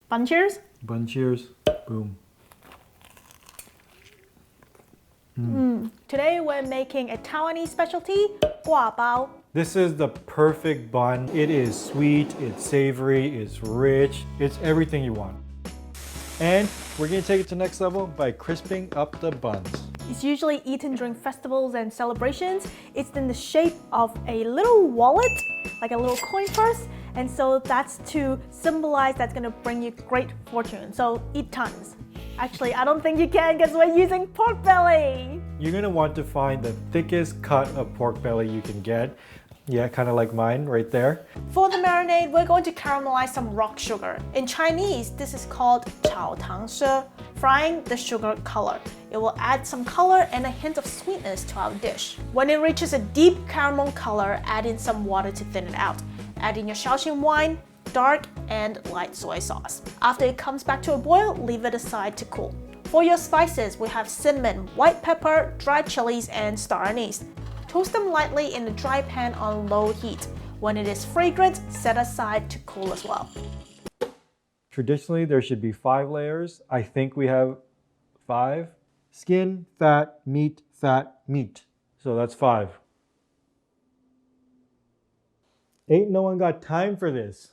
Bun cheers? Bun cheers. Boom. Today we're making a Taiwanese specialty, Gua Bao. This is the perfect bun. It is sweet, it's savory, it's rich, it's everything you want. And we're gonna take it to the next level by crisping up the buns. It's usually eaten during festivals and celebrations. It's in the shape of a little wallet, like a little coin purse. And so that's to symbolize that's gonna bring you great fortune. So eat tons. Actually, I don't think you can because we're using pork belly. You're gonna want to find the thickest cut of pork belly you can get. Yeah, kind of like mine right there. For the marinade, we're going to caramelize some rock sugar. In Chinese, this is called 炒糖色, frying the sugar color. It will add some color and a hint of sweetness to our dish. When it reaches a deep caramel color, add in some water to thin it out. Add in your Shaoxing Wine, dark and light soy sauce. After it comes back to a boil, leave it aside to cool. For your spices, we have cinnamon, white pepper, dried chilies, and star anise. Toast them lightly in a dry pan on low heat. When it is fragrant, set aside to cool as well. Traditionally, there should be 5 layers. I think we have 5. Skin, fat, meat, meat. So that's 5. Ain't no one got time for this.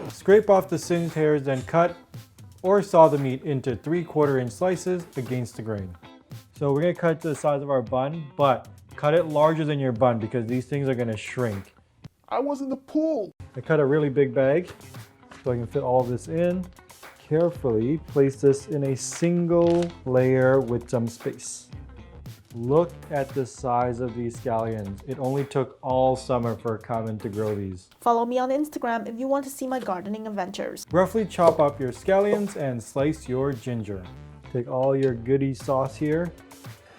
Scrape off the singed hairs, then cut or saw the meat into 3/4 inch slices against the grain. So we're gonna cut to the size of our bun, but cut it larger than your bun because these things are gonna shrink. I was in the pool. I cut a really big bag so I can fit all of this in. Carefully place this in a single layer with some space. Look at the size of these scallions. It only took all summer for Carmen to grow these. Follow me on Instagram if you want to see my gardening adventures. Roughly chop up your scallions and slice your ginger. Take all your goody sauce here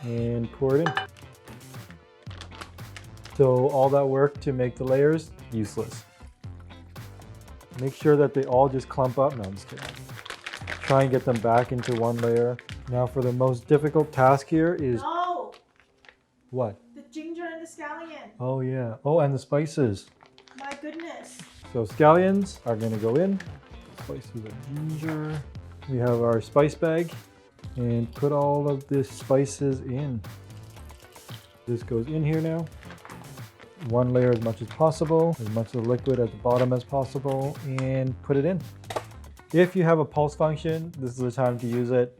and pour it in. So all that work to make the layers, useless. Make sure that they all just clump up. No, I'm just kidding. Try and get them back into one layer. Now for the most difficult task here is... No! What? The ginger and the scallion. Oh yeah. Oh, and the spices. My goodness. So scallions are gonna go in. Spices of ginger. We have our spice bag and put all of the spices in. This goes in here now. One layer as much as much of the liquid at the bottom as possible, and put it in. If you have a pulse function, this is the time to use it.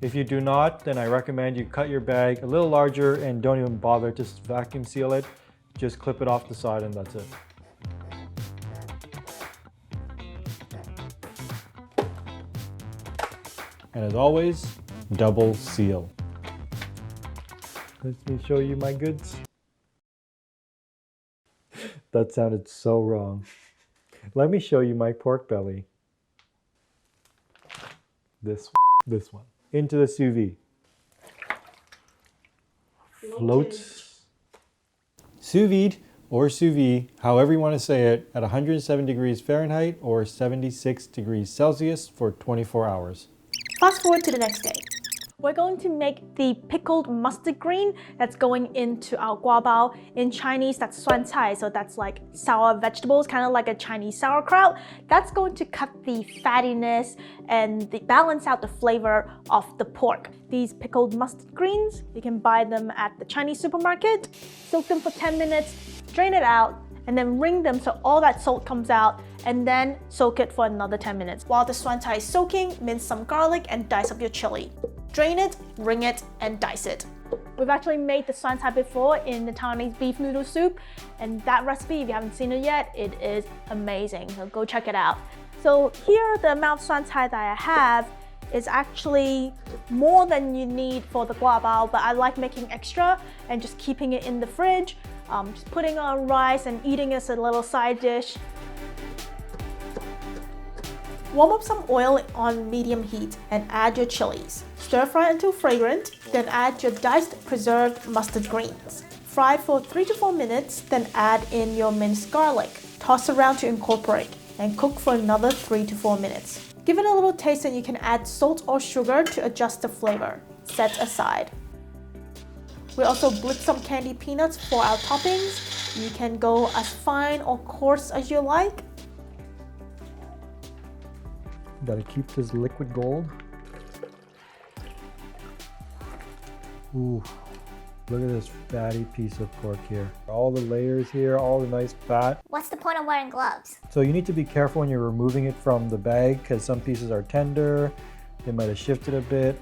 If you do not, then I recommend you cut your bag a little larger and don't even bother to vacuum seal it. Just clip it off the side and that's it. And as always, double seal. Let me show you my goods. That sounded so wrong. Let me show you my pork belly. This one. Into the sous vide. Floats. Sous vide or sous vide, however you want to say it, at 107 degrees Fahrenheit or 76 degrees Celsius for 24 hours. Fast forward to the next day. We're going to make the pickled mustard green that's going into our guabao. In Chinese, that's suan cai, so that's like sour vegetables, kind of like a Chinese sauerkraut. That's going to cut the fattiness and balance out the flavor of the pork. These pickled mustard greens, you can buy them at the Chinese supermarket. Soak them for 10 minutes, drain it out, and then wring them so all that salt comes out, and then soak it for another 10 minutes. While the suan cai is soaking, mince some garlic and dice up your chili. Drain it, wring it, and dice it. We've actually made the suan cai before in the Taiwanese beef noodle soup, and that recipe, if you haven't seen it yet, it is amazing, so go check it out. So here, the amount of suan cai that I have is actually more than you need for the guabao, but I like making extra and just keeping it in the fridge, just putting it on rice and eating it as a little side dish. Warm up some oil on medium heat and add your chilies. Stir fry until fragrant, then add your diced preserved mustard greens. Fry for 3 to 4 minutes, then add in your minced garlic. Toss around to incorporate and cook for another 3 to 4 minutes. Give it a little taste and you can add salt or sugar to adjust the flavor. Set aside. We also blitzed some candied peanuts for our toppings You can go as fine or coarse as you like. Gotta keep this liquid gold. Ooh, look at this fatty piece of pork here. All the layers here, all the nice fat. What's the point of wearing gloves? So you need to be careful when you're removing it from the bag because some pieces are tender. They might have shifted a bit.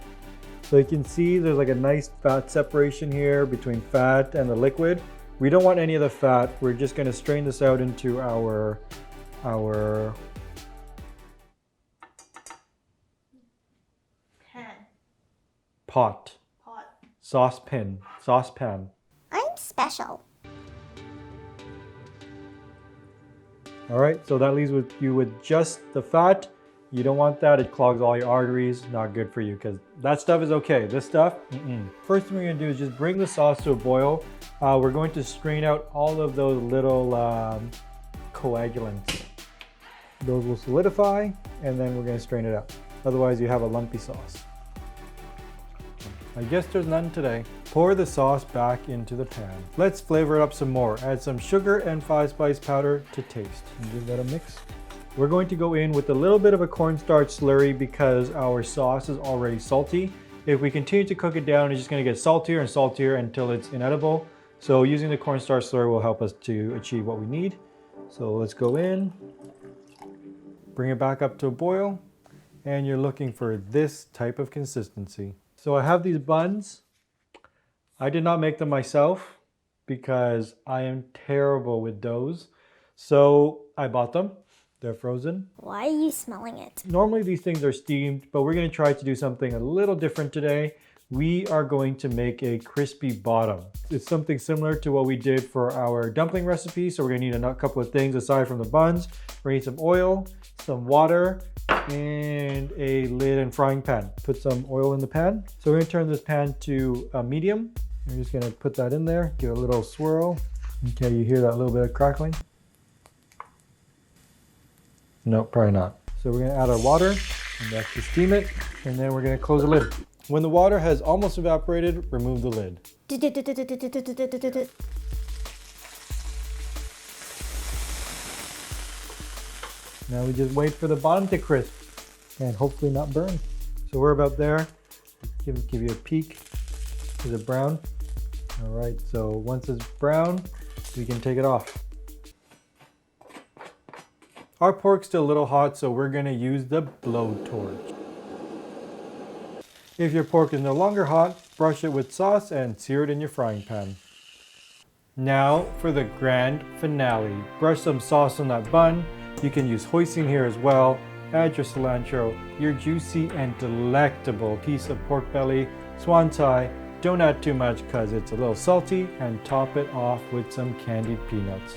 So you can see there's like a nice fat separation here between fat and the liquid. We don't want any of the fat. We're just gonna strain this out into our pot. Saucepan. I'm special. All right, so that leaves you with just the fat. You don't want that, it clogs all your arteries, not good for you because that stuff is okay. This stuff, First thing we're gonna do is just bring the sauce to a boil. We're going to strain out all of those little coagulants. Those will solidify and then we're gonna strain it out. Otherwise you have a lumpy sauce. I guess there's none today. Pour the sauce back into the pan. Let's flavor it up some more. Add some sugar and 5-spice powder to taste. And give that a mix. We're going to go in with a little bit of a cornstarch slurry because our sauce is already salty. If we continue to cook it down, it's just going to get saltier and saltier until it's inedible. So using the cornstarch slurry will help us to achieve what we need. So let's go in, bring it back up to a boil, and you're looking for this type of consistency. So I have these buns. I did not make them myself because I am terrible with doughs. So I bought them. They're frozen. Why are you smelling it? Normally these things are steamed, but we're going to try to do something a little different today. We are going to make a crispy bottom. It's something similar to what we did for our dumpling recipe. So we're going to need a couple of things aside from the buns. We're going to need some oil, some water, and a lid and frying pan. Put some oil in the pan. So we're going to turn this pan to a medium. We're just going to put that in there, give it a little swirl. Okay, you hear that little bit of crackling? No, probably not. So we're going to add our water and that's to steam it, and then we're going to close the lid. When the water has almost evaporated, remove the lid. Now we just wait for the bottom to crisp and hopefully not burn. So we're about there. Give you a peek. Is it brown? All right, so once it's brown, we can take it off. Our pork's still a little hot, so we're gonna use the blowtorch. If your pork is no longer hot, brush it with sauce and sear it in your frying pan. Now for the grand finale. Brush some sauce on that bun. You can use hoisin here as well. Add your cilantro, your juicy and delectable piece of pork belly, swan thai. Don't add too much because it's a little salty, and top it off with some candied peanuts.